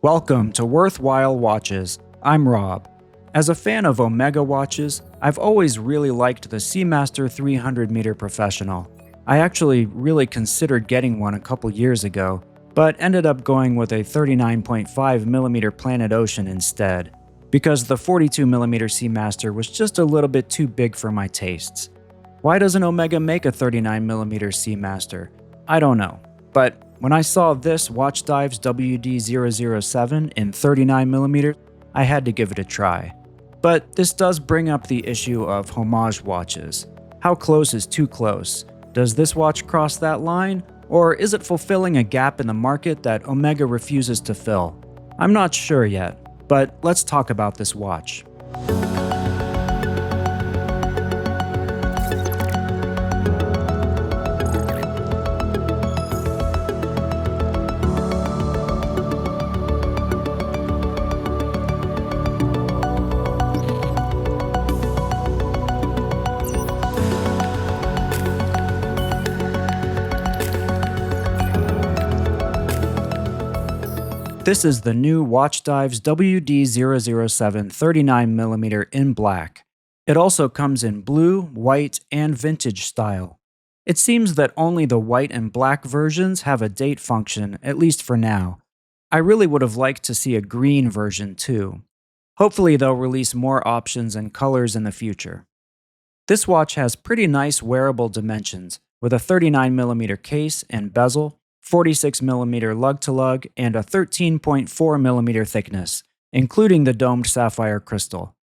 Welcome to Worthwhile Watches. I'm Rob. As a fan of Omega watches, I've always really liked the Seamaster 300-meter Professional. I actually really considered getting one a couple years ago, but ended up going with a 39.5mm Planet Ocean instead, because the 42mm Seamaster was just a little bit too big for my tastes. Why doesn't Omega make a 39mm Seamaster? I don't know, but when I saw this Watchdives WD007 in 39mm, I had to give it a try. But this does bring up the issue of homage watches. How close is too close? Does this watch cross that line? Or is it fulfilling a gap in the market that Omega refuses to fill? I'm not sure yet, but let's talk about this watch. This is the new Watchdives WD007 39mm in black. It also comes in blue, white, and vintage style. It seems that only the white and black versions have a date function, at least for now. I really would have liked to see a green version too. Hopefully they'll release more options and colors in the future. This watch has pretty nice wearable dimensions, with a 39mm case and bezel, 46mm lug-to-lug, and a 13.4mm thickness, including the domed sapphire crystal.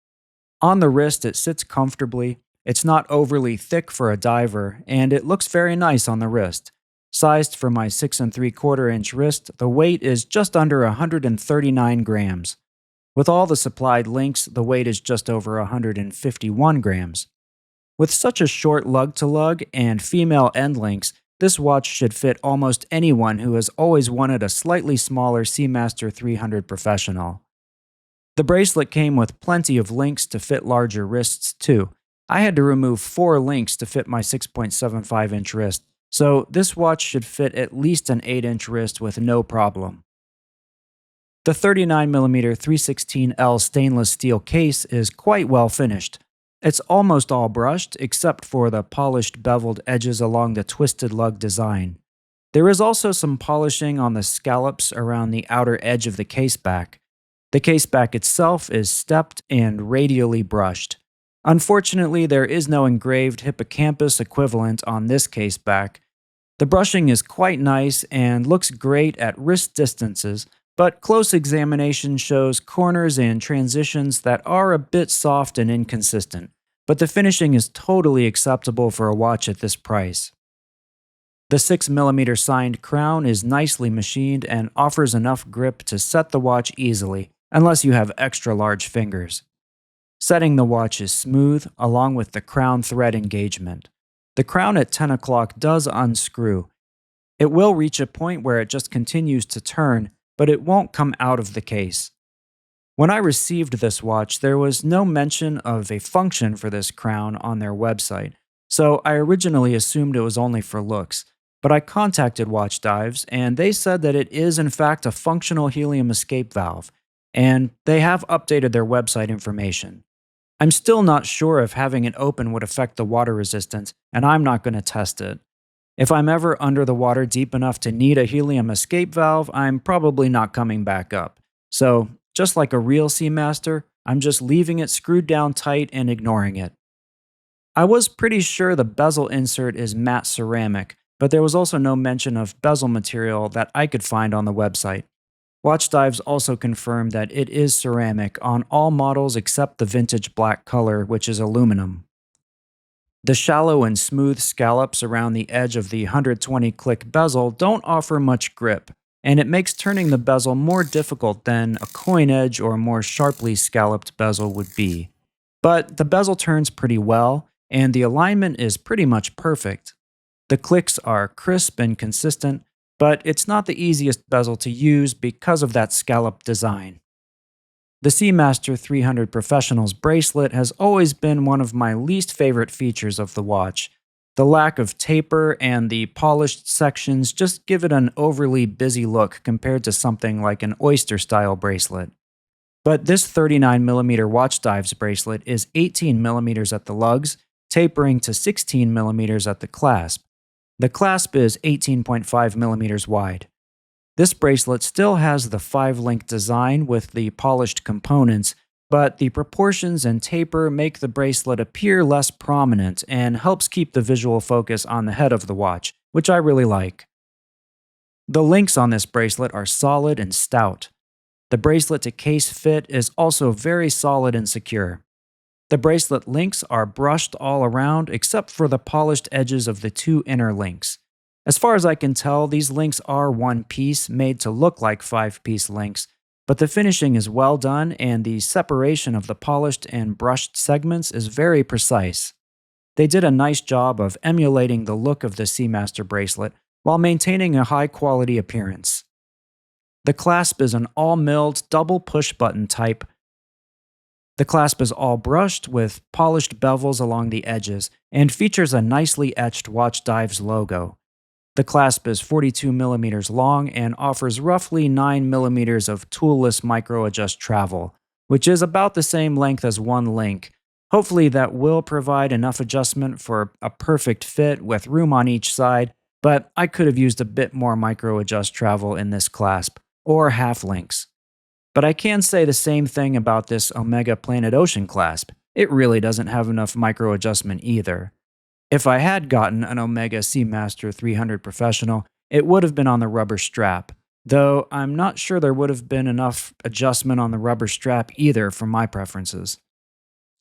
On the wrist, it sits comfortably, it's not overly thick for a diver, and it looks very nice on the wrist. Sized for my 6 3/4 inch wrist, the weight is just under 139 grams. With all the supplied links, the weight is just over 151 grams. With such a short lug-to-lug and female end links, this watch should fit almost anyone who has always wanted a slightly smaller Seamaster 300 Professional. The bracelet came with plenty of links to fit larger wrists too. I had to remove 4 links to fit my 6.75-inch wrist, so this watch should fit at least an 8-inch wrist with no problem. The 39mm 316L stainless steel case is quite well finished. It's almost all brushed, except for the polished beveled edges along the twisted lug design. There is also some polishing on the scallops around the outer edge of the caseback. The caseback itself is stepped and radially brushed. Unfortunately, there is no engraved hippocampus equivalent on this caseback. The brushing is quite nice and looks great at wrist distances, but close examination shows corners and transitions that are a bit soft and inconsistent, but the finishing is totally acceptable for a watch at this price. The 6mm signed crown is nicely machined and offers enough grip to set the watch easily, unless you have extra large fingers. Setting the watch is smooth, along with the crown thread engagement. The crown at 10 o'clock does unscrew. It will reach a point where it just continues to turn, but it won't come out of the case. When I received this watch, there was no mention of a function for this crown on their website, so I originally assumed it was only for looks, but I contacted Watchdives, and they said that it is in fact a functional helium escape valve, and they have updated their website information. I'm still not sure if having it open would affect the water resistance, and I'm not going to test it. If I'm ever under the water deep enough to need a helium escape valve, I'm probably not coming back up. So, just like a real Seamaster, I'm just leaving it screwed down tight and ignoring it. I was pretty sure the bezel insert is matte ceramic, but there was also no mention of bezel material that I could find on the website. Watchdives also confirmed that it is ceramic on all models except the vintage black color, which is aluminum. The shallow and smooth scallops around the edge of the 120-click bezel don't offer much grip, and it makes turning the bezel more difficult than a coin edge or more sharply scalloped bezel would be. But the bezel turns pretty well, and the alignment is pretty much perfect. The clicks are crisp and consistent, but it's not the easiest bezel to use because of that scallop design. The Seamaster 300 Professional's bracelet has always been one of my least favorite features of the watch. The lack of taper and the polished sections just give it an overly busy look compared to something like an oyster-style bracelet. But this 39mm Watchdives bracelet is 18mm at the lugs, tapering to 16mm at the clasp. The clasp is 18.5mm wide. This bracelet still has the 5-link design with the polished components, but the proportions and taper make the bracelet appear less prominent and helps keep the visual focus on the head of the watch, which I really like. The links on this bracelet are solid and stout. The bracelet to case fit is also very solid and secure. The bracelet links are brushed all around except for the polished edges of the 2 inner links. As far as I can tell, these links are one piece made to look like 5-piece links, but the finishing is well done and the separation of the polished and brushed segments is very precise. They did a nice job of emulating the look of the Seamaster bracelet while maintaining a high-quality appearance. The clasp is an all-milled double push-button type. The clasp is all brushed with polished bevels along the edges and features a nicely etched Watchdives logo. The clasp is 42mm long and offers roughly 9mm of toolless micro-adjust travel, which is about the same length as one link. Hopefully that will provide enough adjustment for a perfect fit with room on each side, but I could have used a bit more micro-adjust travel in this clasp, or half links. But I can say the same thing about this Omega Planet Ocean clasp. It really doesn't have enough micro-adjustment either. If I had gotten an Omega Seamaster 300 Professional, it would have been on the rubber strap, though I'm not sure there would have been enough adjustment on the rubber strap either for my preferences.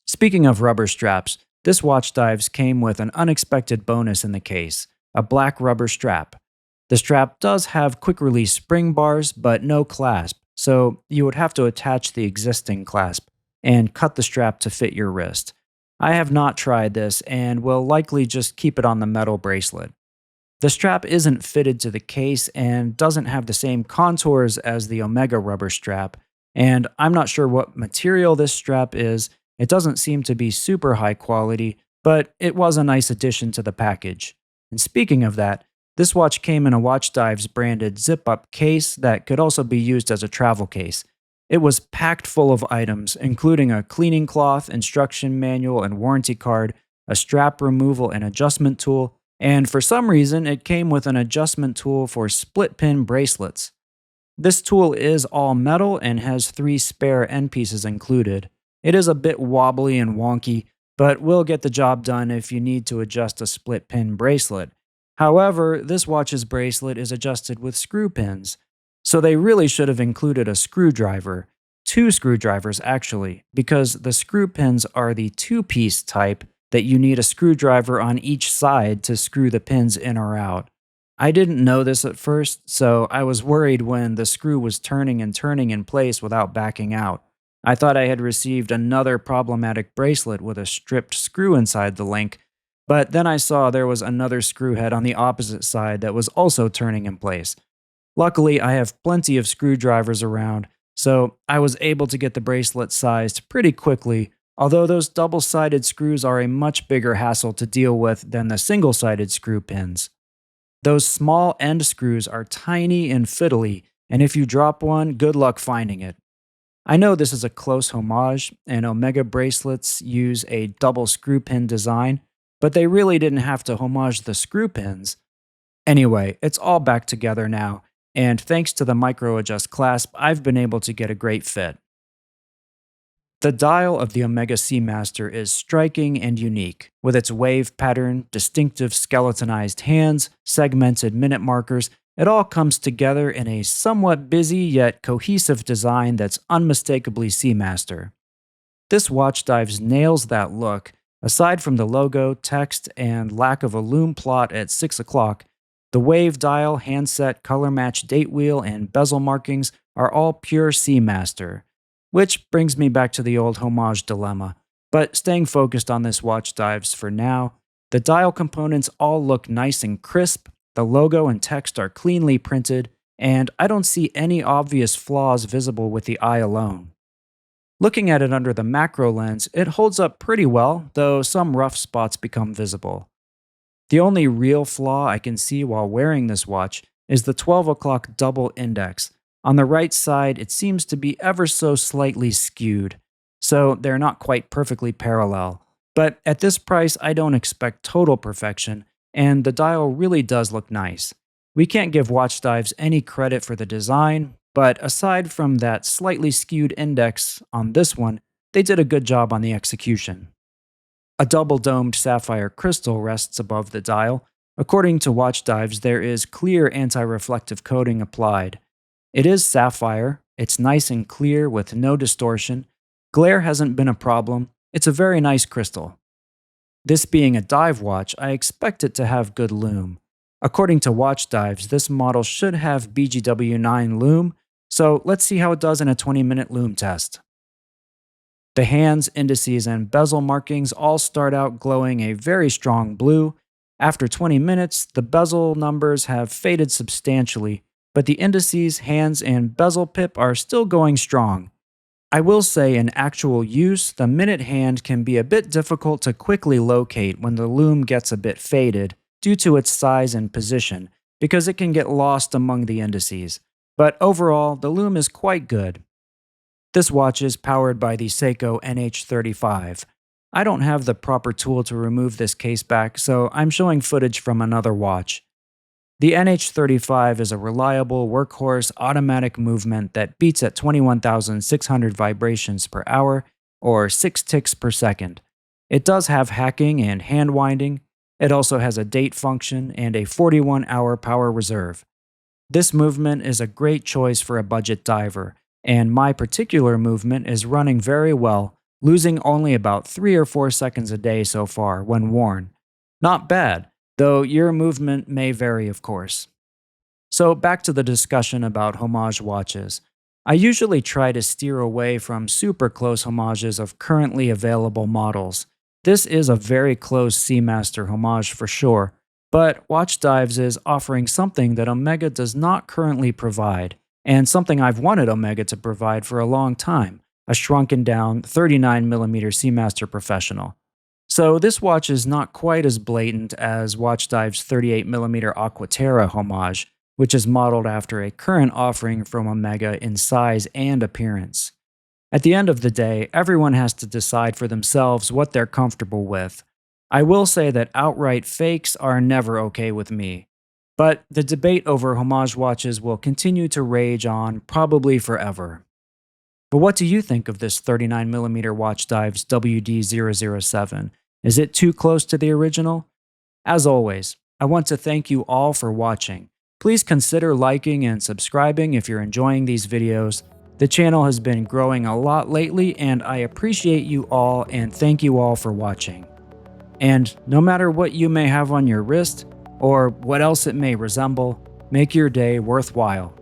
Speaking of rubber straps, this Watchdives came with an unexpected bonus in the case, a black rubber strap. The strap does have quick-release spring bars, but no clasp, so you would have to attach the existing clasp and cut the strap to fit your wrist. I have not tried this and will likely just keep it on the metal bracelet. The strap isn't fitted to the case and doesn't have the same contours as the Omega rubber strap, and I'm not sure what material this strap is. It doesn't seem to be super high quality, but it was a nice addition to the package. And speaking of that, this watch came in a Watchdives branded zip-up case that could also be used as a travel case. It was packed full of items, including a cleaning cloth, instruction manual and warranty card, a strap removal and adjustment tool, and for some reason it came with an adjustment tool for split-pin bracelets. This tool is all metal and has 3 spare end pieces included. It is a bit wobbly and wonky, but will get the job done if you need to adjust a split-pin bracelet. However, this watch's bracelet is adjusted with screw pins, so they really should have included a screwdriver. 2 screwdrivers actually, because the screw pins are the 2-piece type that you need a screwdriver on each side to screw the pins in or out. I didn't know this at first, so I was worried when the screw was turning and turning in place without backing out. I thought I had received another problematic bracelet with a stripped screw inside the link, but then I saw there was another screw head on the opposite side that was also turning in place. Luckily, I have plenty of screwdrivers around, so I was able to get the bracelet sized pretty quickly, although those double-sided screws are a much bigger hassle to deal with than the single-sided screw pins. Those small end screws are tiny and fiddly, and if you drop one, good luck finding it. I know this is a close homage, and Omega bracelets use a double screw pin design, but they really didn't have to homage the screw pins. Anyway, it's all back together now, and thanks to the micro-adjust clasp, I've been able to get a great fit. The dial of the Omega Seamaster is striking and unique, with its wave pattern, distinctive skeletonized hands, segmented minute markers. It all comes together in a somewhat busy yet cohesive design that's unmistakably Seamaster. This Watchdives nails that look. Aside from the logo, text, and lack of a Lume plot at 6 o'clock, the wave dial, handset, color match date wheel, and bezel markings are all pure Seamaster. Which brings me back to the old homage dilemma. But staying focused on this Watchdives for now, the dial components all look nice and crisp, the logo and text are cleanly printed, and I don't see any obvious flaws visible with the eye alone. Looking at it under the macro lens, it holds up pretty well, though some rough spots become visible. The only real flaw I can see while wearing this watch is the 12 o'clock double index. On the right side, it seems to be ever so slightly skewed, so they're not quite perfectly parallel. But at this price, I don't expect total perfection, and the dial really does look nice. We can't give Watchdives any credit for the design, but aside from that slightly skewed index on this one, they did a good job on the execution. A double-domed sapphire crystal rests above the dial. According to Watchdives, there is clear anti-reflective coating applied. It is sapphire, it's nice and clear with no distortion. Glare hasn't been a problem. It's a very nice crystal. This being a dive watch, I expect it to have good lume. According to Watchdives, this model should have BGW9 lume, so let's see how it does in a 20-minute lume test. The hands, indices, and bezel markings all start out glowing a very strong blue. After 20 minutes, the bezel numbers have faded substantially, but the indices, hands, and bezel pip are still going strong. I will say in actual use, the minute hand can be a bit difficult to quickly locate when the lume gets a bit faded due to its size and position, because it can get lost among the indices. But overall, the lume is quite good. This watch is powered by the Seiko NH35. I don't have the proper tool to remove this case back, so I'm showing footage from another watch. The NH35 is a reliable workhorse automatic movement that beats at 21,600 vibrations per hour, or 6 ticks per second. It does have hacking and hand winding. It also has a date function and a 41-hour power reserve. This movement is a great choice for a budget diver, and my particular movement is running very well, losing only about 3 or 4 seconds a day so far when worn. Not bad, though your movement may vary, of course. So back to the discussion about homage watches. I usually try to steer away from super close homages of currently available models. This is a very close Seamaster homage for sure, but Watchdives is offering something that Omega does not currently provide, and something I've wanted Omega to provide for a long time, a shrunken down 39mm Seamaster Professional. So this watch is not quite as blatant as Watchdives' 38mm Aquaterra homage, which is modeled after a current offering from Omega in size and appearance. At the end of the day, everyone has to decide for themselves what they're comfortable with. I will say that outright fakes are never okay with me. But the debate over homage watches will continue to rage on probably forever. But what do you think of this 39mm Watchdives WD007? Is it too close to the original? As always, I want to thank you all for watching. Please consider liking and subscribing if you're enjoying these videos. The channel has been growing a lot lately, and I appreciate you all and thank you all for watching. And no matter what you may have on your wrist, or what else it may resemble, make your day worthwhile.